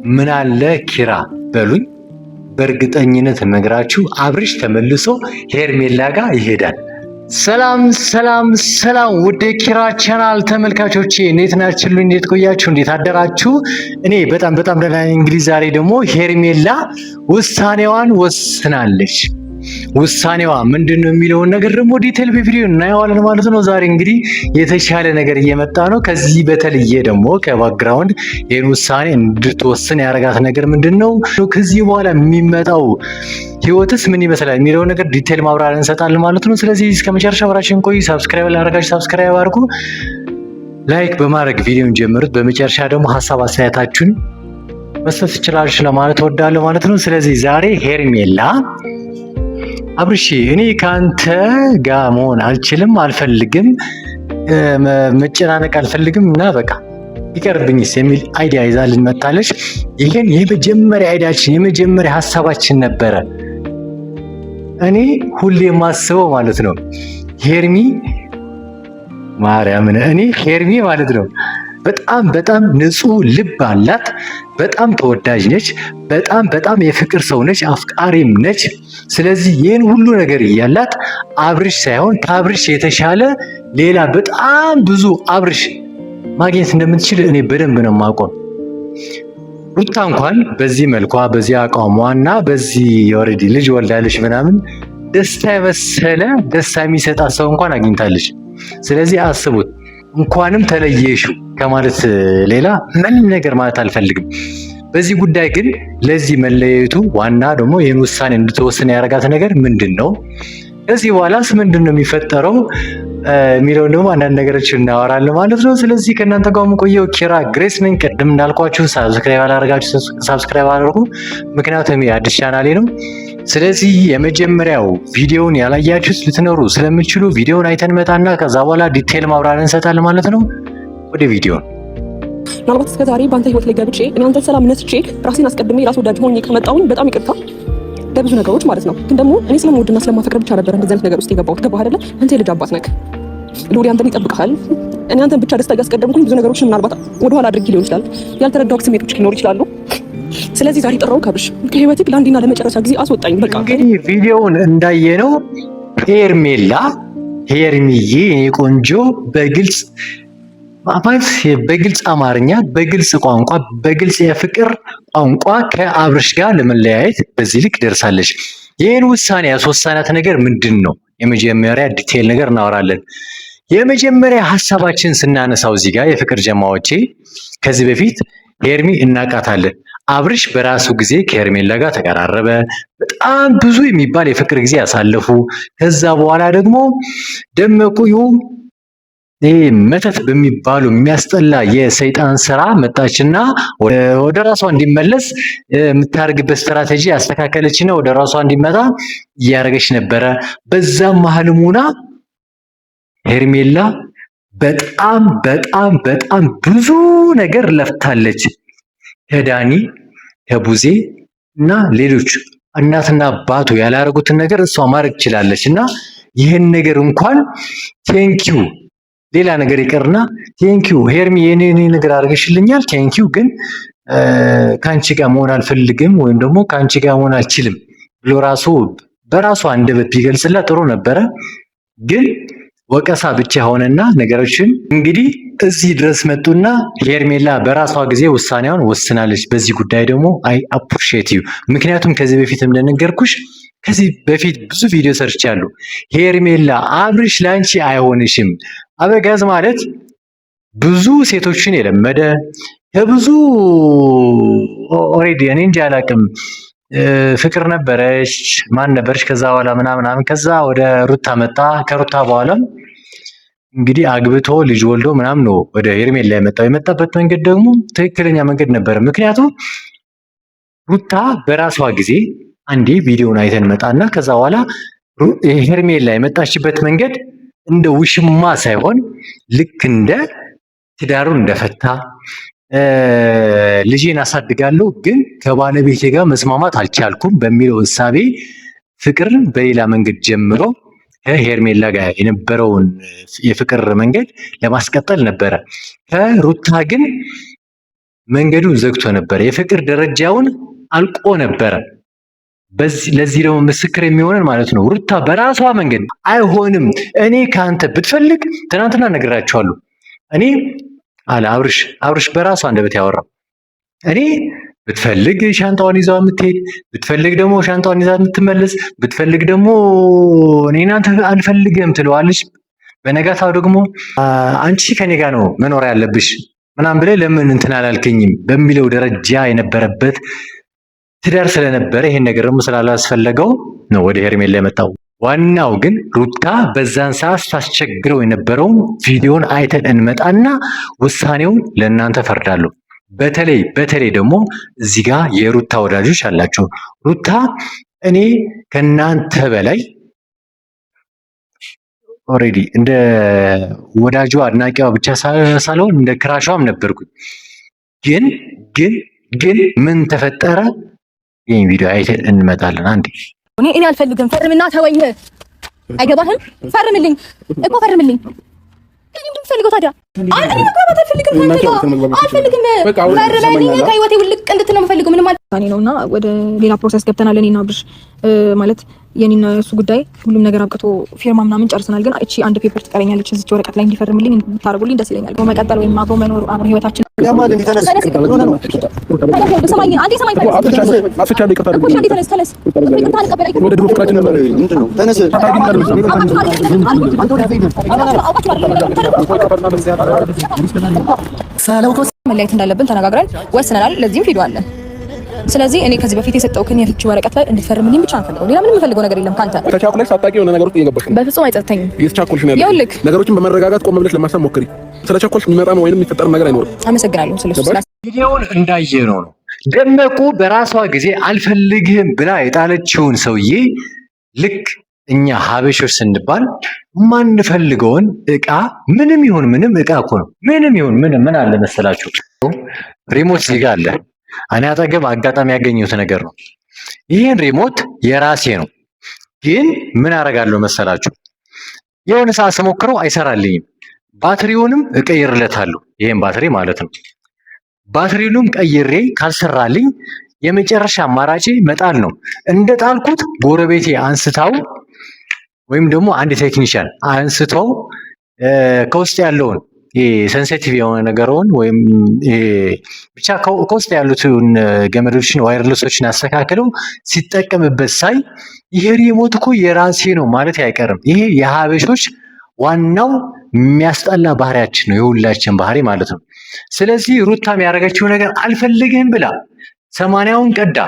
ምን አለ ኪራ በሉኝ። በእርግጠኝነት ነግራችሁ አብርሽ ተመልሶ ሄርሜላ ጋር ይሄዳል። ሰላም ሰላም ሰላም ውድ ኪራ ቻናል ተመልካቾቼ እንዴት ናችሁ? እንዴት ቆያችሁ? እንዴት አደራችሁ? እኔ በጣም ደህና ነኝ። እንግዲህ ዛሬ ደግሞ ሄርሜላ ውሳኔዋን ወስናለች። ውሳኔዋ ምንድነው የሚለውን ነገር ደግሞ ዲቴል በቪዲዮ እናየዋለን ማለት ነው። ዛሬ እንግዲህ የተሻለ ነገር እየመጣ ነው። ከዚህ በተለየ ደግሞ ከባክግራውንድ ይህን ውሳኔ እንድትወስን ያደረጋት ነገር ምንድነው፣ ከዚህ በኋላ የሚመጣው ህይወትስ ምን ይመስላል የሚለውን ነገር ዲቴል ማብራሪያ እንሰጣለን ማለት ነው። ስለዚህ እስከ መጨረሻ አብራችን ቆዩ። ሰብስክራይብ ላደረጋችሁ ሰብስክራይብ አድርጉ፣ ላይክ በማድረግ ቪዲዮን ጀምሩት። በመጨረሻ ደግሞ ሀሳብ አስተያየታችሁን መስጠት ትችላላችሁ ለማለት እወዳለሁ ማለት ነው። ስለዚህ ዛሬ ሄርሜላ አብርሽ እኔ ካንተ ጋር መሆን አልችልም፣ አልፈልግም፣ መጨናነቅ አልፈልግም እና በቃ ይቀርብኝስ የሚል አይዲያ ይዛልን መጣለች። ይሄን የመጀመሪያ አይዲያችን የመጀመሪያ ሀሳባችን ነበረ። እኔ ሁሌ የማስበው ማለት ነው ሄርሚ ማርያምን እኔ ሄርሚ ማለት ነው በጣም ንጹህ ልብ አላት። በጣም ተወዳጅ ነች። በጣም የፍቅር ሰው ነች፣ አፍቃሪም ነች። ስለዚህ ይህን ሁሉ ነገር እያላት አብርሽ ሳይሆን ከአብርሽ የተሻለ ሌላ በጣም ብዙ አብርሽ ማግኘት እንደምትችል እኔ በደንብ ነው የማውቀው። ሩታ እንኳን በዚህ መልኳ በዚህ አቋሟና በዚህ ኦልሬዲ ልጅ ወልዳለች ምናምን ደስታ የመሰለ ደስታ የሚሰጣት ሰው እንኳን አግኝታለች። ስለዚህ አስቡት፣ እንኳንም ተለየሽው ከማለት ሌላ ምንም ነገር ማለት አልፈልግም። በዚህ ጉዳይ ግን ለዚህ መለየቱ ዋና ደግሞ ይህን ውሳኔ እንድትወስን ያደረጋት ነገር ምንድን ነው፣ ከዚህ በኋላስ ምንድን ነው የሚፈጠረው የሚለውን ደግሞ አንዳንድ ነገሮች እናወራለን ማለት ነው። ስለዚህ ከእናንተ ጋር የምቆየው ኪራ ግሬስ ነኝ። ቅድም እንዳልኳችሁ ሳብስክራይብ አላደረጋችሁ ሳብስክራይብ አድርጉ፣ ምክንያቱም አዲስ ቻናሌ ነው። ስለዚህ የመጀመሪያው ቪዲዮውን ያላያችሁት ልትኖሩ ስለምትችሉ ቪዲዮውን አይተን መጣና ከዛ በኋላ ዲቴል ማብራሪያ እንሰጣለን ማለት ነው። ወደ ቪዲዮ። ምናልባት እስከ ዛሬ በአንተ ህይወት ላይ ገብቼ እኔ አንተን ሰላም ነስቼ ራሴን አስቀድሜ ራስ ወዳጅ ሆኜ ከመጣሁኝ በጣም ይቅርታ ለብዙ ነገሮች ማለት ነው። ግን ደግሞ እኔ ስለምወድና ስለማፈቅር ብቻ ነበር እንደዚህ አይነት ነገር ውስጥ የገባሁት። ገባህ አይደለ? አንተ የልጅ አባት ነህ። ሉሊ አንተን ይጠብቅሃል። እኔ አንተን ብቻ ደስታ እያስቀደምኩኝ ብዙ ነገሮችን ምናልባት ወደኋላ አድርጌ ሊሆን ይችላል። ያልተረዳሁት ስሜቶች ሊኖሩ ይችላሉ። ስለዚህ ዛሬ ጠራው ካብሽ ከህይወትህ ለአንዴና ለመጨረሻ ጊዜ አስወጣኝ። በቃ እንግዲህ ቪዲዮውን እንዳየነው ሄርሜላ ሄርሚዬ እኔ ቆንጆ በግልጽ አማርኛ በግልጽ ቋንቋ በግልጽ የፍቅር ቋንቋ ከአብርሽ ጋር ለመለያየት በዚህ ልክ ደርሳለች። ይህን ውሳኔ ያስወሰናት ነገር ምንድን ነው? የመጀመሪያ ዲቴል ነገር እናወራለን። የመጀመሪያ ሀሳባችን ስናነሳው እዚህ ጋር የፍቅር ጀማዎቼ ከዚህ በፊት ሄርሚ እናቃታለን። አብርሽ በራሱ ጊዜ ከሄርሜላ ጋር ተቀራረበ። በጣም ብዙ የሚባል የፍቅር ጊዜ ያሳለፉ። ከዛ በኋላ ደግሞ ደመቁ ይሄ መተት በሚባሉ የሚያስጠላ የሰይጣን ስራ መጣችና ወደ ራሷ እንዲመለስ የምታደርግበት ስትራቴጂ ያስተካከለችና ወደ ራሷ እንዲመጣ እያደረገች ነበረ። በዛም መሀል ሙና ሄርሜላ በጣም ብዙ ነገር ለፍታለች። ከዳኒ ከቡዜ እና ሌሎች እናትና አባቱ ያላረጉትን ነገር እሷ ማድረግ ትችላለች። እና ይህን ነገር እንኳን ቴንኪው ሌላ ነገር ይቀርና ቴንኪው ሄርሚ የኔ ነገር አድርገሽልኛል፣ ቴንኪው ግን ካንቺ ጋር መሆን አልፈልግም ወይም ደግሞ ካንቺ ጋር መሆን አልችልም ብሎ በራሱ አንደበት ቢገልጽላት ጥሩ ነበረ። ግን ወቀሳ ብቻ ሆነና ነገሮችን እንግዲህ እዚህ ድረስ መጡና ሄርሜላ በራሷ ጊዜ ውሳኔዋን ወስናለች። በዚህ ጉዳይ ደግሞ አይ አፕሪሺየት ዩ። ምክንያቱም ከዚህ በፊት እንደነገርኩሽ ከዚህ በፊት ብዙ ቪዲዮ ሰርቻለሁ። ሄርሜላ አብርሽ ላንቺ አይሆንሽም። አበጋዝ ማለት ብዙ ሴቶችን የለመደ ከብዙ ኦሬዲ እኔ እንጃ አላውቅም ፍቅር ነበረች ማን ነበረች ከዛ በኋላ ምናምን ከዛ ወደ ሩታ መጣ። ከሩታ በኋላም እንግዲህ አግብቶ ልጅ ወልዶ ምናምን ነው ወደ ሄርሜላ የመጣበት መንገድ ደግሞ ትክክለኛ መንገድ ነበር። ምክንያቱም ሩታ በራሷ ጊዜ አንዴ ቪዲዮውን አይተን መጣና ከዛ በኋላ ሄርሜላ የመጣችበት መንገድ እንደ ውሽማ ሳይሆን ልክ እንደ ትዳሩን እንደፈታ ልጄን አሳድጋለሁ ግን ከባለቤቴ ጋር መስማማት አልቻልኩም በሚለው እሳቤ ፍቅርን በሌላ መንገድ ጀምሮ ከሄርሜላ ጋር የነበረውን የፍቅር መንገድ ለማስቀጠል ነበረ። ከሩታ ግን መንገዱን ዘግቶ ነበር። የፍቅር ደረጃውን አልቆ ነበረ። ለዚህ ደግሞ ምስክር የሚሆነን ማለት ነው ሩታ በራሷ መንገድ አይሆንም እኔ ካንተ ብትፈልግ ትናንትና ነግራቸዋለሁ። እኔ አለ አብርሽ በራሷ አንደበት ያወራው እኔ ብትፈልግ ሻንጣዋን ይዛው የምትሄድ ብትፈልግ ደግሞ ሻንጣዋን ይዛ የምትመለስ ብትፈልግ ደግሞ እኔ እናንተ አንፈልግም ትለዋለች። በነጋታው ደግሞ አንቺ ከኔ ጋር ነው መኖር ያለብሽ ምናምን ብለህ ለምን እንትን አላልከኝም በሚለው ደረጃ የነበረበት ትዳር ስለነበረ ይሄን ነገር ደግሞ ስላላስፈለገው ነው ወደ ሄርሜላ የመጣው። ዋናው ግን ሩታ በዛን ሰዓት ታስቸግረው የነበረውን ቪዲዮን አይተን እንመጣና ውሳኔውን ለእናንተ ፈርዳለሁ። በተለይ ደግሞ እዚህ ጋር የሩታ ወዳጆች አላቸው። ሩታ እኔ ከናንተ በላይ ኦሬዲ እንደ ወዳጇ አድናቂዋ ብቻ ሳልሆን እንደ ክራሿም ነበርኩኝ። ግን ምን ተፈጠረ? ይህን ቪዲዮ አይተን እንመጣለን። አንዴ እኔ አልፈልግም። ፈርምና ተወኝ። አይገባህም? ፈርምልኝ እኮ ፈርምልኝ። ምንድን ፈልገው ታዲያ? አንተ መግባባት አልፈልግም። አልፈልግም። ፈርመልኝ። ከህይወቴ ውልቅ እንድትል ነው የምፈልገው። ምንም አልታኒ ነውና ወደ ሌላ ፕሮሰስ ገብተናል። እኔና አብርሽ ማለት የኔና እሱ ጉዳይ ሁሉም ነገር አብቅቶ ፊርማ ምናምን ጨርሰናል። ግን እቺ አንድ ፔፐር ትቀረኛለች እዚች ወረቀት ላይ እንዲፈርምልኝ እንድታደርጉልኝ ደስ ይለኛል። መቀጠል ወይም አብሮ መኖር አብሮ ህይወታችን መለያየት እንዳለብን ተነጋግረን ወስነናል። ለዚህም ቪዲዮ አለን። ስለዚህ እኔ ከዚህ በፊት የሰጠውክን የፍቺ ወረቀት ላይ እንድትፈርምልኝ ብቻ አንፈልገው። ሌላ ምንም የምፈልገው ነገር የለም ካንተ። ተቻኩለሽ ሳታውቂ የሆነ ነገር ውስጥ እየገባሽ ነው። በፍጹም አይጸጥተኝም። እየተቻኮልሽ ነው ያለው። ነገሮችን በመረጋጋት ቆም ብለሽ ለማሰብ ሞክሪ። ስለቻኮልሽ የሚመጣ ወይንም የሚፈጠር ነገር አይኖርም። አመሰግናለሁ። ስለሱ ቪዲዮውን እንዳየነው ነው ደመቁ በራሷ ጊዜ አልፈልግህም ብላ የጣለችውን ሰውዬ ልክ እኛ ሀበሾች ስንባል ማንፈልገውን እቃ ምንም ይሁን ምንም እቃ እኮ ነው። ምንም ይሁን ምንም ምን አለ መሰላችሁ? ሪሞት እዚህ ጋር አለ። እኔ አጠገብ አጋጣሚ ያገኘሁት ነገር ነው። ይህን ሪሞት የራሴ ነው፣ ግን ምን አደርጋለሁ መሰላችሁ? የሆነ ሰዓት ስሞክረው አይሰራልኝም። ባትሪውንም እቀይርለታለሁ። ይሄን ባትሪ ማለት ነው። ባትሪውንም ቀይሬ ካልሰራልኝ የመጨረሻ አማራጭ መጣል ነው። እንደ ጣልኩት ጎረቤቴ አንስታው ወይም ደግሞ አንድ ቴክኒሻን አንስተው ከውስጥ ያለውን ሴንሲቲቭ የሆነ ነገርን ወይም ብቻ ከውስጥ ያሉትን ገመዶችን ዋይርለሶችን አስተካክለው ሲጠቀምበት ሳይ ይሄ ሪሞት እኮ የራሴ ነው ማለት አይቀርም። ይሄ የሀበሾች ዋናው የሚያስጠላ ባህሪያችን ነው፣ የሁላችን ባህሪ ማለት ነው። ስለዚህ ሩታም ያደረገችው ነገር አልፈልግህም ብላ 80ውን ቀዳ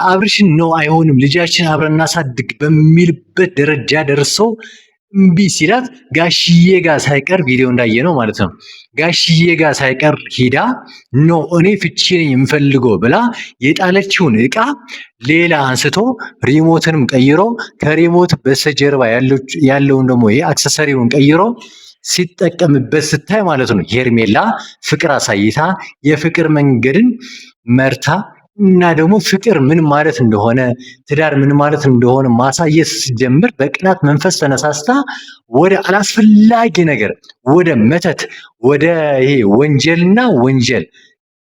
አብርሽን ነው አይሆንም ልጃችን አብረን እናሳድግ በሚልበት ደረጃ ደርሶ እምቢ ሲላት ጋሽዬ ጋር ሳይቀር ቪዲዮ እንዳየ ነው ማለት ነው። ጋሽዬ ጋር ሳይቀር ሂዳ ኖ እኔ ፍቺ ነኝ የምፈልገው ብላ የጣለችውን እቃ ሌላ አንስቶ ሪሞትንም ቀይሮ ከሪሞት በስተጀርባ ያለውን ደግሞ አክሰሰሪውን ቀይሮ ሲጠቀምበት ስታይ ማለት ነው ሄርሜላ ፍቅር አሳይታ የፍቅር መንገድን መርታ እና ደግሞ ፍቅር ምን ማለት እንደሆነ ትዳር ምን ማለት እንደሆነ ማሳየት ስትጀምር በቅናት መንፈስ ተነሳስታ ወደ አላስፈላጊ ነገር ወደ መተት ወደ ይሄ ወንጀልና ወንጀል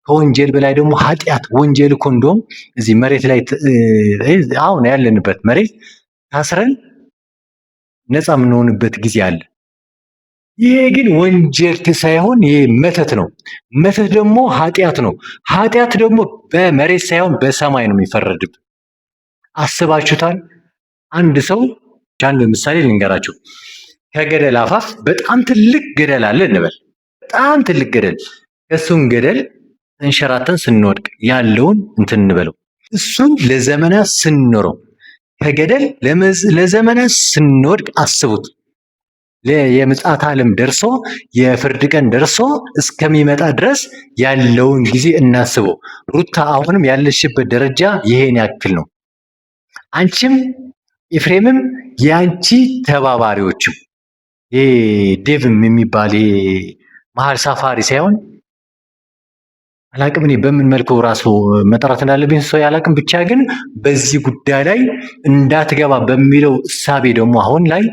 ከወንጀል በላይ ደግሞ ኃጢአት ወንጀል እኮ እንደውም እዚህ መሬት ላይ አሁን ያለንበት መሬት ታስረን ነፃ የምንሆንበት ጊዜ አለ። ይሄ ግን ወንጀል ሳይሆን ይሄ መተት ነው። መተት ደግሞ ኃጢአት ነው። ኃጢአት ደግሞ በመሬት ሳይሆን በሰማይ ነው የሚፈረድብ። አስባችሁታል? አንድ ሰው አንድ ምሳሌ ልንገራችሁ። ከገደል አፋፍ በጣም ትልቅ ገደል አለ እንበል። በጣም ትልቅ ገደል። እሱን ገደል እንሸራተን ስንወድቅ ያለውን እንትን እንበለው። እሱን ለዘመናት ስንኖረው ከገደል ለዘመናት ስንወድቅ አስቡት። የምጽአት ዓለም ደርሶ የፍርድ ቀን ደርሶ እስከሚመጣ ድረስ ያለውን ጊዜ እናስበው። ሩታ አሁንም ያለሽበት ደረጃ ይሄን ያክል ነው። አንቺም ኤፍሬምም የአንቺ ተባባሪዎችም ይሄ ዴቭም የሚባል ይሄ መሀል ሳፋሪ ሳይሆን አላቅም እኔ በምን መልኩ ራሱ መጠራት እንዳለብኝ ሰው ያላቅም። ብቻ ግን በዚህ ጉዳይ ላይ እንዳትገባ በሚለው እሳቤ ደግሞ አሁን ላይ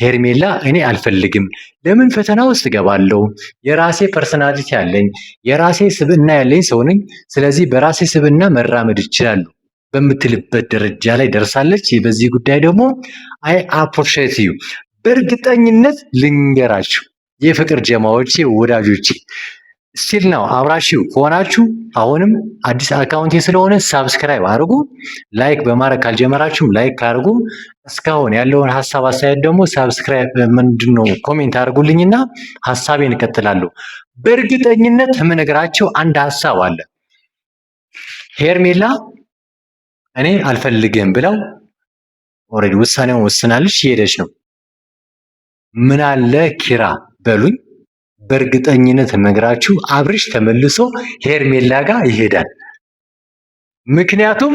ሄርሜላ እኔ አልፈልግም። ለምን ፈተና ውስጥ እገባለሁ? የራሴ ፐርሰናሊቲ አለኝ፣ የራሴ ስብዕና ያለኝ ሰው ነኝ። ስለዚህ በራሴ ስብዕና መራመድ እችላለሁ በምትልበት ደረጃ ላይ ደርሳለች። በዚህ ጉዳይ ደግሞ አይ አፕሪሼት ዩ። በእርግጠኝነት ልንገራችሁ የፍቅር ጀማዎቼ ወዳጆቼ ስቲል ነው አብራችሁ ከሆናችሁ አሁንም አዲስ አካውንቴ ስለሆነ ሳብስክራይብ አድርጉ። ላይክ በማድረግ ካልጀመራችሁም ላይክ አድርጉ። እስካሁን ያለውን ሀሳብ አስተያየት ደግሞ ሳብስክራይብ ምንድነው ኮሜንት አድርጉልኝና ሀሳቤን እቀጥላለሁ። በእርግጠኝነት የምነግራቸው አንድ ሀሳብ አለ። ሄርሜላ እኔ አልፈልግም ብለው ኦልሬዲ ውሳኔውን ወስናለች፣ እየሄደች ነው። ምን አለ ኪራ በሉኝ። በእርግጠኝነት ነግራችሁ አብርሽ ተመልሶ ሄርሜላ ጋር ይሄዳል። ምክንያቱም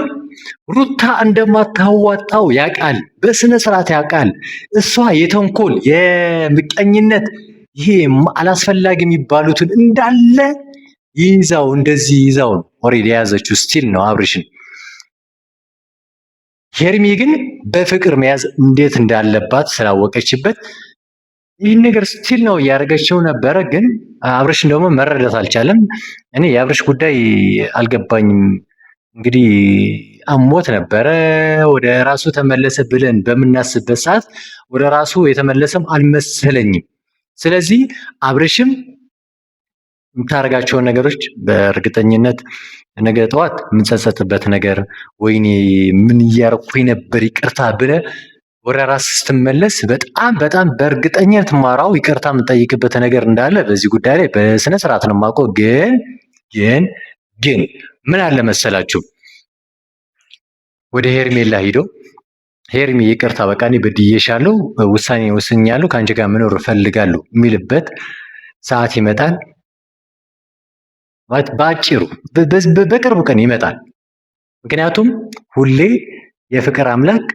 ሩታ እንደማታዋጣው ያውቃል፣ በስነ ስርዓት ያውቃል። እሷ የተንኮል የምቀኝነት ይሄ አላስፈላጊ የሚባሉትን እንዳለ ይዛው እንደዚህ ይዛው ኦልሬዲ የያዘችው ስቲል ነው አብርሽን። ሄርሚ ግን በፍቅር መያዝ እንዴት እንዳለባት ስላወቀችበት ይህን ነገር ስቲል ነው እያደረገችው ነበረ። ግን አብርሽን ደግሞ መረዳት አልቻለም። እኔ የአብርሽ ጉዳይ አልገባኝም። እንግዲህ አሞት ነበረ ወደ ራሱ ተመለሰ ብለን በምናስብበት ሰዓት ወደ ራሱ የተመለሰም አልመሰለኝም። ስለዚህ አብርሽም የምታደርጋቸውን ነገሮች በእርግጠኝነት ነገ ጠዋት የምንጸጸትበት ነገር ወይኔ ምን እያረኩኝ ነበር ይቅርታ ብለ ወደ ራስ ስትመለስ በጣም በጣም በእርግጠኝነት ማራው ይቅርታ የምንጠይቅበት ነገር እንዳለ በዚህ ጉዳይ ላይ በስነ ስርዓት ነው የማውቀው። ግን ምን አለ መሰላችሁ ወደ ሄርሜላ ሂዶ ሄርሚ ይቅርታ በቃ እኔ በድዬሻለሁ፣ ውሳኔ ወስኛለሁ፣ ከአንቺ ጋር መኖር እፈልጋለሁ የሚልበት ሰዓት ይመጣል። በአጭሩ በቅርቡ ቀን ይመጣል። ምክንያቱም ሁሌ የፍቅር አምላክ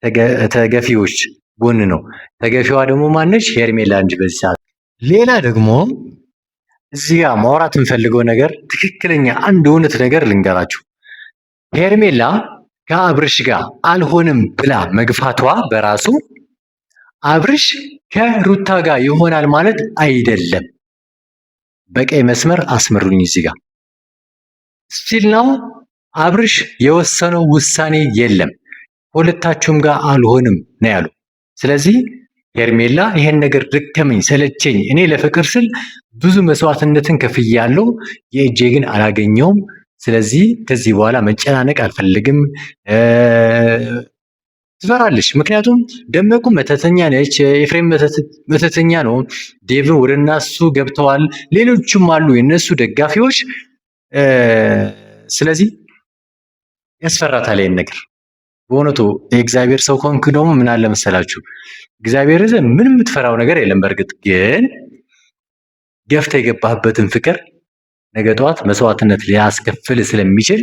ከተገፊዎች ጎን ነው። ተገፊዋ ደግሞ ማነች? ሄርሜላ እንጂ በዚህ ሰዓት። ሌላ ደግሞ እዚህ ጋር ማውራት የምፈልገው ነገር ትክክለኛ አንድ እውነት ነገር ልንገራችሁ። ሄርሜላ ከአብርሽ ጋር አልሆንም ብላ መግፋቷ በራሱ አብርሽ ከሩታ ጋር ይሆናል ማለት አይደለም። በቀይ መስመር አስመሩኝ። እዚህ ጋር ስቲል ነው አብርሽ የወሰነው ውሳኔ የለም። ሁለታችሁም ጋር አልሆንም ነው ያሉ። ስለዚህ ሄርሜላ ይሄን ነገር ደከመኝ ሰለቸኝ፣ እኔ ለፍቅር ስል ብዙ መስዋዕትነትን ከፍያለሁ፣ የእጄ ግን አላገኘውም። ስለዚህ ከዚህ በኋላ መጨናነቅ አልፈልግም ትፈራለች። ምክንያቱም ደመቁ መተተኛ ነች፣ ኤፍሬም መተተኛ ነው፣ ዴቭን ወደ እነሱ ገብተዋል፣ ሌሎችም አሉ የነሱ ደጋፊዎች። ስለዚህ ያስፈራታል ይሄን ነገር። በእውነቱ የእግዚአብሔር ሰው ከሆንክ ደግሞ ምን አለ መሰላችሁ እግዚአብሔር ምንም የምትፈራው ነገር የለም። በእርግጥ ግን ገፍተ የገባህበትን ፍቅር ነገ ጠዋት መስዋዕትነት ሊያስከፍል ስለሚችል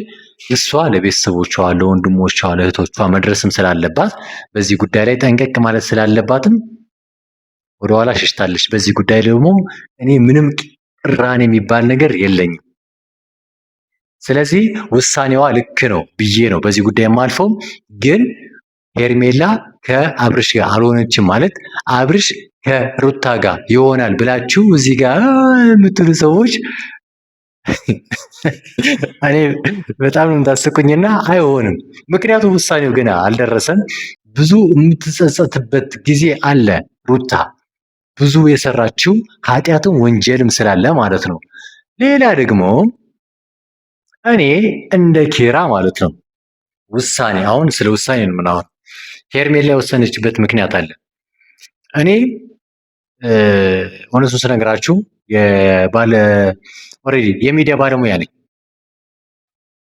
እሷ ለቤተሰቦቿ፣ ለወንድሞቿ፣ ለእህቶቿ መድረስም ስላለባት በዚህ ጉዳይ ላይ ጠንቀቅ ማለት ስላለባትም ወደኋላ ሸሽታለች። በዚህ ጉዳይ ደግሞ እኔ ምንም ቅራኔ የሚባል ነገር የለኝም። ስለዚህ ውሳኔዋ ልክ ነው ብዬ ነው በዚህ ጉዳይ የማልፈው። ግን ሄርሜላ ከአብርሽ ጋር አልሆነችም ማለት አብርሽ ከሩታ ጋር ይሆናል ብላችሁ እዚህ ጋር የምትሉ ሰዎች እኔ በጣም ነው የምታስቁኝና አይሆንም። ምክንያቱም ውሳኔው ገና አልደረሰም። ብዙ የምትጸጸትበት ጊዜ አለ። ሩታ ብዙ የሰራችው ኃጢአትም ወንጀልም ስላለ ማለት ነው። ሌላ ደግሞ እኔ እንደ ኪራ ማለት ነው ውሳኔ አሁን ስለ ውሳኔ ነው ምናምን ሄርሜላ የወሰነችበት ምክንያት አለ። እኔ እውነቱን ስነግራችሁ ኦልሬዲ የሚዲያ ባለሙያ ነኝ።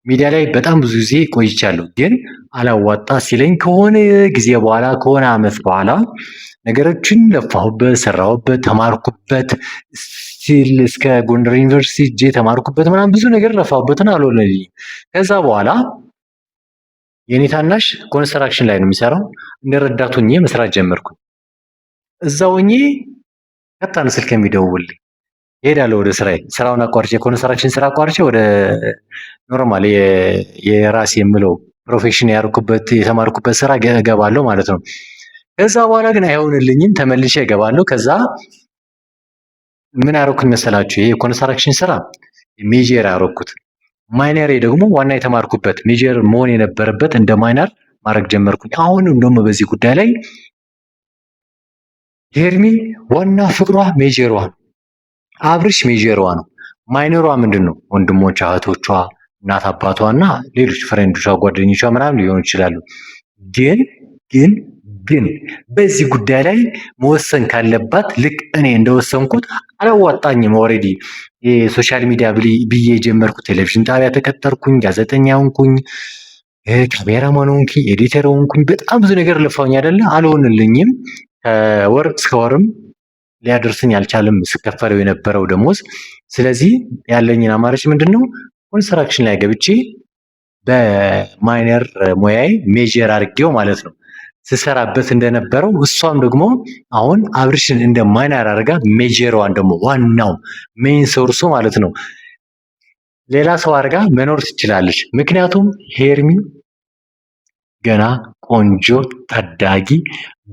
ሚዲያ ላይ በጣም ብዙ ጊዜ ቆይቻለሁ። ግን አላዋጣ ሲለኝ ከሆነ ጊዜ በኋላ ከሆነ ዓመት በኋላ ነገሮችን ለፋሁበት፣ ሰራሁበት፣ ተማርኩበት ስቲል እስከ ጎንደር ዩኒቨርሲቲ እጄ ተማርኩበት ምናምን ብዙ ነገር ለፋሁበትን አልሆነልኝም። ከዛ በኋላ የኔ ታናሽ ኮንስትራክሽን ላይ ነው የሚሰራው። እንደ ረዳት ሆኜ መስራት ጀመርኩ። እዛው ሆኜ ቀጥታ ነው ስልክ የሚደውልልኝ። እሄዳለሁ ወደ ስራዬ። ስራውን አቋርጬ ኮንስትራክሽን ስራ አቋርጬ ወደ ኖርማል የራሴ የምለው ፕሮፌሽን ያርኩበት የተማርኩበት ስራ እገባለሁ ማለት ነው። ከዛ በኋላ ግን አይሆንልኝም፣ ተመልሼ እገባለሁ። ከዛ ምን አደረኩኝ መሰላችሁ? ይሄ ኮንስትራክሽን ስራ ሜጀር ያደረኩት፣ ማይነሬ ደግሞ ዋና የተማርኩበት ሜጀር መሆን የነበረበት እንደ ማይነር ማድረግ ጀመርኩኝ። አሁንም ደግሞ በዚህ ጉዳይ ላይ ሄርሚ ዋና ፍቅሯ ሜጀሯ ነው፣ አብርሽ ሜጀሯ ነው። ማይነሯ ምንድን ነው? ወንድሞቿ፣ እህቶቿ፣ እናት አባቷ እና ሌሎች ፍሬንዶቿ፣ ጓደኞቿ ምናምን ሊሆኑ ይችላሉ። ግን በዚህ ጉዳይ ላይ መወሰን ካለባት ልክ እኔ እንደወሰንኩት አላዋጣኝም። ኦልሬዲ የሶሻል ሚዲያ ብዬ የጀመርኩት ቴሌቪዥን ጣቢያ ተቀጠርኩኝ፣ ጋዜጠኛ ሆንኩኝ፣ ካሜራማን ሆንኩኝ፣ ኤዲተር ሆንኩኝ። በጣም ብዙ ነገር ልፋውኝ አይደለ? አልሆንልኝም። ከወር እስከ ወርም ሊያደርስኝ አልቻለም ስከፈለው የነበረው ደሞዝ። ስለዚህ ያለኝን አማራጭ ምንድን ነው? ኮንስትራክሽን ላይ ገብቼ በማይነር ሙያዬ ሜጀር አድርጌው ማለት ነው ስሰራበት እንደነበረው እሷም ደግሞ አሁን አብርሽን እንደ ማይነር አድርጋ ሜጀሯን ደግሞ ዋናው ሜን ሶርሱ ማለት ነው ሌላ ሰው አድርጋ መኖር ትችላለች። ምክንያቱም ሄርሚ ገና ቆንጆ ታዳጊ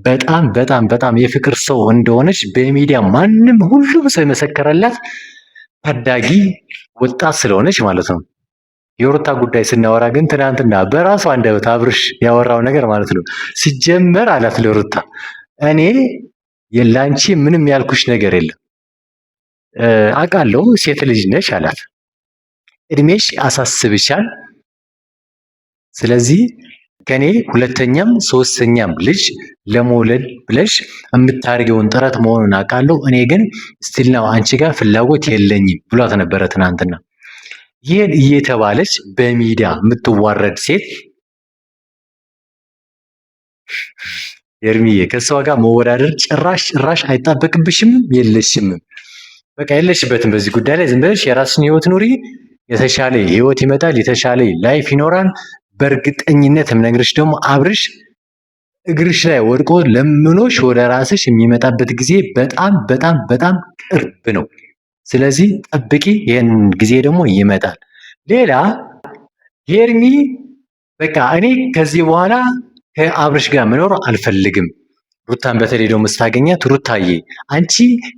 በጣም በጣም በጣም የፍቅር ሰው እንደሆነች በሚዲያ ማንም ሁሉም ሰው የመሰከረላት ታዳጊ ወጣት ስለሆነች ማለት ነው። የሩታ ጉዳይ ስናወራ ግን ትናንትና በራሱ አንደበት አብርሽ ያወራው ነገር ማለት ነው። ሲጀመር አላት ለሩታ እኔ የላንቺ ምንም ያልኩሽ ነገር የለም አውቃለሁ፣ ሴት ልጅ ነሽ አላት። እድሜሽ አሳስብሻል። ስለዚህ ከኔ ሁለተኛም ሶስተኛም ልጅ ለመውለድ ብለሽ የምታደርገውን ጥረት መሆኑን አውቃለሁ። እኔ ግን ስቲል ነው አንቺ ጋር ፍላጎት የለኝም ብሏት ነበረ ትናንትና። ይህን እየተባለች በሚዲያ የምትዋረድ ሴት ሄርሚዬ ከሷ ጋር መወዳደር ጭራሽ አይጣበቅብሽም፣ የለሽም። በቃ የለሽበትም በዚህ ጉዳይ ላይ። ዝም ብለሽ የራስሽን ህይወት ኑሪ። የተሻለ ህይወት ይመጣል፣ የተሻለ ላይፍ ይኖራል። በእርግጠኝነት የምነግርሽ ደግሞ አብርሽ እግርሽ ላይ ወድቆ ለምኖሽ ወደ ራስሽ የሚመጣበት ጊዜ በጣም በጣም በጣም ቅርብ ነው። ስለዚህ ጠብቂ፣ ይህን ጊዜ ደግሞ ይመጣል። ሌላ ሄርሚ በቃ እኔ ከዚህ በኋላ ከአብርሽ ጋር መኖር አልፈልግም። ሩታን በተለይ ደግሞ ስታገኛት ሩታዬ አንቺ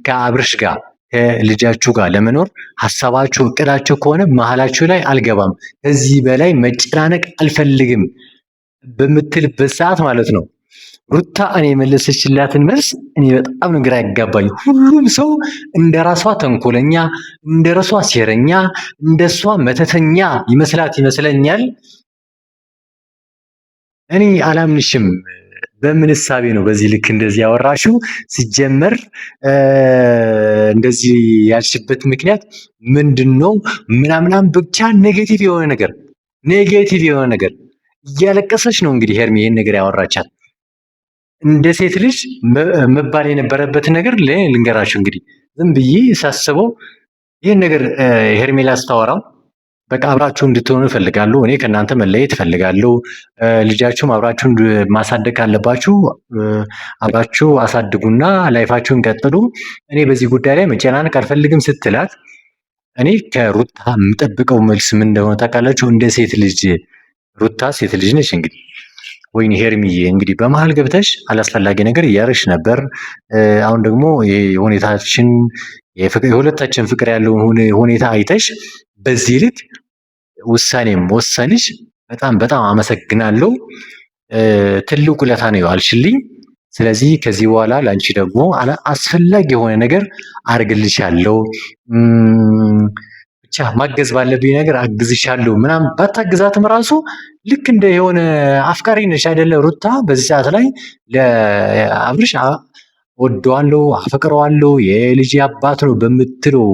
ከአብርሽ ጋር ከልጃችሁ ጋር ለመኖር ሀሳባችሁ እቅዳችሁ ከሆነ መሀላችሁ ላይ አልገባም፣ ከዚህ በላይ መጨናነቅ አልፈልግም በምትልበት ሰዓት ማለት ነው ሩታ እኔ የመለሰችላትን መልስ እኔ በጣም ነው ግራ ያጋባኝ። ሁሉም ሰው እንደ ራሷ ተንኮለኛ፣ እንደ ራሷ ሴረኛ፣ እንደሷ መተተኛ ይመስለኛል። እኔ አላምንሽም። በምን እሳቤ ነው በዚህ ልክ እንደዚህ ያወራሽው? ሲጀመር እንደዚህ ያልሽበት ምክንያት ምንድን ነው? ምናምናም ብቻ ኔጌቲቭ የሆነ ነገር እያለቀሰች ነው እንግዲህ ሄርሚ ይሄን ነገር ያወራቻት። እንደ ሴት ልጅ መባል የነበረበት ነገር ልንገራችሁ። እንግዲህ ዝም ብዬ ሳስበው ይህን ነገር ሄርሜላ ስታወራው በቃ አብራችሁ እንድትሆኑ እፈልጋለሁ፣ እኔ ከእናንተ መለየት እፈልጋለሁ፣ ልጃችሁም አብራችሁ ማሳደግ ካለባችሁ አብራችሁ አሳድጉና ላይፋችሁን ቀጥሉ፣ እኔ በዚህ ጉዳይ ላይ መጨናነቅ አልፈልግም ስትላት እኔ ከሩታ የምጠብቀው መልስ ምን እንደሆነ ታውቃላችሁ? እንደ ሴት ልጅ ሩታ ሴት ልጅ ነች እንግዲህ ወይኔ ሄርሚዬ እንግዲህ በመሀል ገብተሽ አላስፈላጊ ነገር እያረሽ ነበር። አሁን ደግሞ የሁኔታችን የሁለታችን ፍቅር ያለውን ሁኔታ አይተሽ በዚህ ልክ ውሳኔም ወሰንሽ በጣም በጣም አመሰግናለሁ። ትልቅ ውለታ ነው ያልሽልኝ። ስለዚህ ከዚህ በኋላ ለአንቺ ደግሞ አስፈላጊ የሆነ ነገር አድርግልሻለሁ። ብቻ ማገዝ ባለብኝ ነገር አግዝሻለሁ። ምናምን ባታግዛትም ራሱ ልክ እንደ የሆነ አፍቃሪ ነሽ አይደለ ሩታ? በዚህ ሰዓት ላይ ለአብርሽ ወደዋለሁ፣ አፈቅረዋለሁ፣ የልጅ አባት ነው በምትለው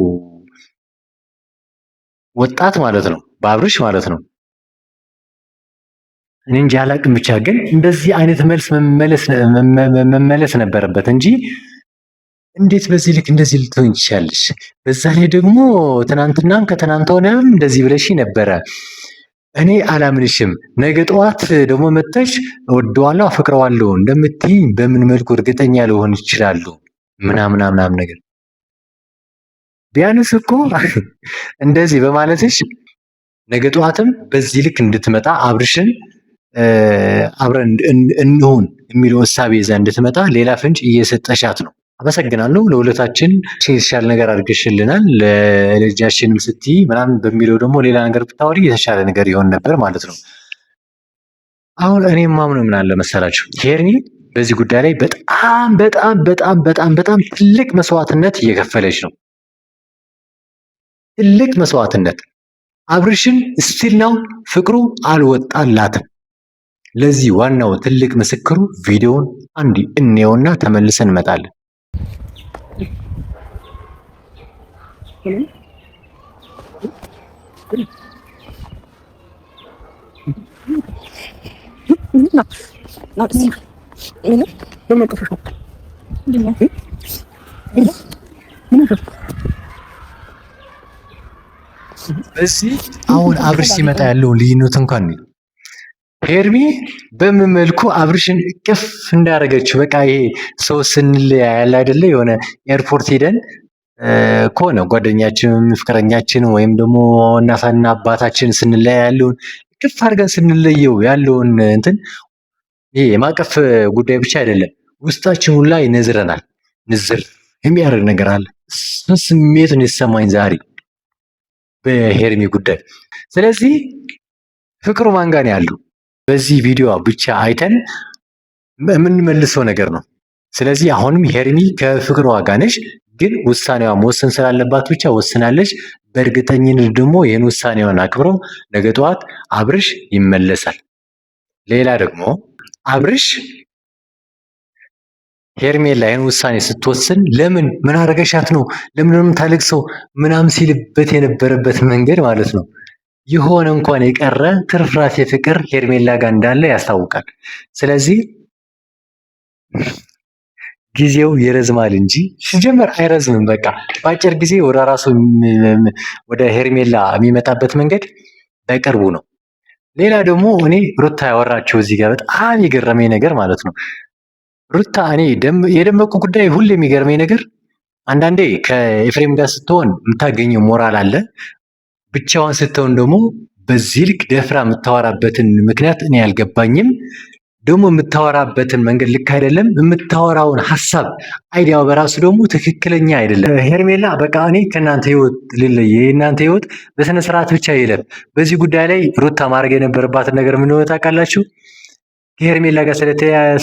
ወጣት ማለት ነው፣ በአብርሽ ማለት ነው። እኔ እንጂ አላቅም። ብቻ ግን እንደዚህ አይነት መልስ መመለስ ነበረበት እንጂ እንዴት በዚህ ልክ እንደዚህ ልትሆን ይችላልሽ? በዛ ላይ ደግሞ ትናንትናም ከትናንት ሆነም እንደዚህ ብለሽ ነበረ። እኔ አላምንሽም። ነገ ጠዋት ደግሞ መጥተሽ እወደዋለሁ አፈቅረዋለሁ እንደምትይኝ በምን መልኩ እርግጠኛ ልሆን ይችላሉ? ምናምን ነገር ቢያንስ እኮ እንደዚህ በማለትሽ ነገ ጠዋትም በዚህ ልክ እንድትመጣ አብርሽን አብረን እንሁን የሚለው እሳቤ ይዛ እንድትመጣ ሌላ ፍንጭ እየሰጠሻት ነው። አመሰግናለሁ። ለሁለታችን የተሻለ ነገር አድርገሽልናል፣ ለልጃችንም ስትይ ምናምን በሚለው ደግሞ ሌላ ነገር ብታወሪ የተሻለ ነገር ይሆን ነበር ማለት ነው። አሁን እኔ ማምነው ምን አለ መሰላችሁ፣ ሄርሚ በዚህ ጉዳይ ላይ በጣም በጣም በጣም በጣም በጣም ትልቅ መስዋዕትነት እየከፈለች ነው። ትልቅ መስዋዕትነት። አብርሽን ስቲል ነው ፍቅሩ አልወጣላትም። ለዚህ ዋናው ትልቅ ምስክሩ ቪዲዮውን አንድ እንየውና ተመልሰን እንመጣለን። እዚህ አሁን አብርሽ ሲመጣ ያለውን ልዩነት እንኳን ነው። ሄርሚ በምን መልኩ አብርሽን እቅፍ እንዳደረገችው በቃ ይሄ ሰው ስንለያ ያለ አይደለ የሆነ ኤርፖርት ሄደን ከሆነ ጓደኛችን ፍቅረኛችን ወይም ደግሞ እናትና አባታችን ስንለያ ያለውን እቅፍ አድርገን ስንለየው ያለውን እንትን ይሄ የማቀፍ ጉዳይ ብቻ አይደለም፣ ውስጣችን ሁላ ይነዝረናል። ንዝር የሚያደርግ ነገር አለ። ስሜት ነው የተሰማኝ ዛሬ በሄርሚ ጉዳይ። ስለዚህ ፍቅሩ ማን ጋር ነው ያለው? በዚህ ቪዲዮ ብቻ አይተን የምንመልሰው ነገር ነው። ስለዚህ አሁንም ሄርሚ ከፍቅሯ ጋር ነች፣ ግን ውሳኔዋ መወሰን ስላለባት ብቻ ወስናለች። በእርግጠኝነት ደግሞ ይህን ውሳኔዋን አክብረው ነገ ጠዋት አብርሽ ይመለሳል። ሌላ ደግሞ አብርሽ ሄርሜላ ይህን ውሳኔ ስትወስን ለምን ምን አረገሻት ነው ለምን ታለቅሰው ምናምን ሲልበት የነበረበት መንገድ ማለት ነው የሆነ እንኳን የቀረ ትርፍራፊ ፍቅር ሄርሜላ ጋር እንዳለ ያስታውቃል። ስለዚህ ጊዜው ይረዝማል እንጂ ሲጀመር አይረዝምም። በቃ በአጭር ጊዜ ወደ ራሱ ወደ ሄርሜላ የሚመጣበት መንገድ በቅርቡ ነው። ሌላ ደግሞ እኔ ሩታ ያወራቸው እዚህ ጋር በጣም የገረመኝ ነገር ማለት ነው ሩታ እኔ የደመቁ ጉዳይ ሁሌ የሚገርመኝ ነገር አንዳንዴ ከኤፍሬም ጋር ስትሆን የምታገኘው ሞራል አለ። ብቻዋን ስትሆን ደግሞ በዚህ ልክ ደፍራ የምታወራበትን ምክንያት እኔ አልገባኝም። ደግሞ የምታወራበትን መንገድ ልክ አይደለም። የምታወራውን ሀሳብ አይዲያው በራሱ ደግሞ ትክክለኛ አይደለም። ሄርሜላ በቃ እኔ ከእናንተ ህይወት ልለየ፣ የእናንተ ህይወት በስነ ስርዓት ብቻ ይለፍ። በዚህ ጉዳይ ላይ ሩታ ማድረግ የነበረባትን ነገር ምን ሆነ ታውቃላችሁ? ከሄርሜላ ጋር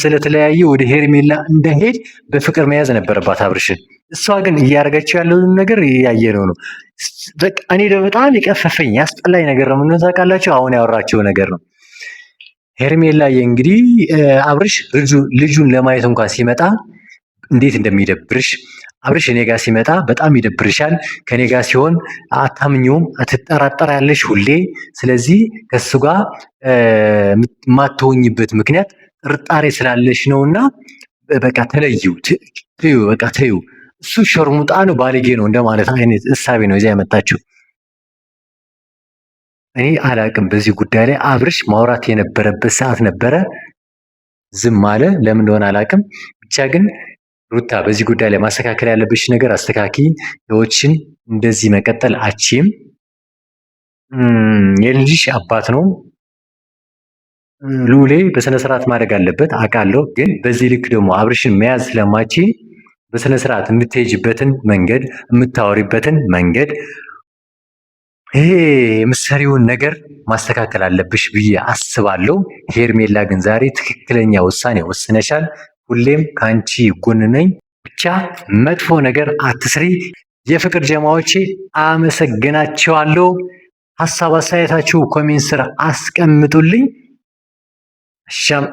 ስለተለያየ ወደ ሄርሜላ እንዳይሄድ በፍቅር መያዝ ነበረባት አብርሽን። እሷ ግን እያደረገችው ያለውን ነገር እያየነው ነው። በቃ እኔ ደግሞ በጣም የቀፈፈኝ ያስጠላኝ ነገር ነው። ምን ታውቃላችሁ? አሁን ያወራቸው ነገር ነው። ሄርሜላ እንግዲህ አብርሽ ልጁን ለማየት እንኳን ሲመጣ እንዴት እንደሚደብርሽ አብርሽ እኔ ጋር ሲመጣ በጣም ይደብርሻል። ከኔ ጋር ሲሆን አታምኚውም፣ ትጠራጠሪያለሽ ሁሌ። ስለዚህ ከሱ ጋር የማትሆኝበት ምክንያት ጥርጣሬ ስላለሽ ነውና በቃ ተለዩ፣ በቃ ተዩ። እሱ ሸርሙጣ ነው፣ ባለጌ ነው እንደማለት አይነት እሳቤ ነው እዚያ ያመጣችው። እኔ አላቅም። በዚህ ጉዳይ ላይ አብርሽ ማውራት የነበረበት ሰዓት ነበረ፣ ዝም አለ። ለምን እንደሆነ አላቅም። ብቻ ግን ሩታ በዚህ ጉዳይ ላይ ማስተካከል ያለብሽ ነገር አስተካኪ። ህይወትሽን እንደዚህ መቀጠል አችም። የልጅሽ አባት ነው ሉሌ፣ በስነ ስርዓት ማድረግ አለበት አውቃለሁ። ግን በዚህ ልክ ደግሞ አብርሽን መያዝ ስለማቺ በስነ ስርዓት የምትሄጅበትን መንገድ የምታወሪበትን መንገድ ይሄ የምትሰሪውን ነገር ማስተካከል አለብሽ ብዬ አስባለሁ። ሄርሜላ ግን ዛሬ ትክክለኛ ውሳኔ ወስነሻል። ሁሌም ከአንቺ ጎን ነኝ። ብቻ መጥፎ ነገር አትስሪ። የፍቅር ጀማዎቼ አመሰግናቸዋለሁ። ሀሳብ አስተያየታችሁ ኮሜንት ስር አስቀምጡልኝ። አሻም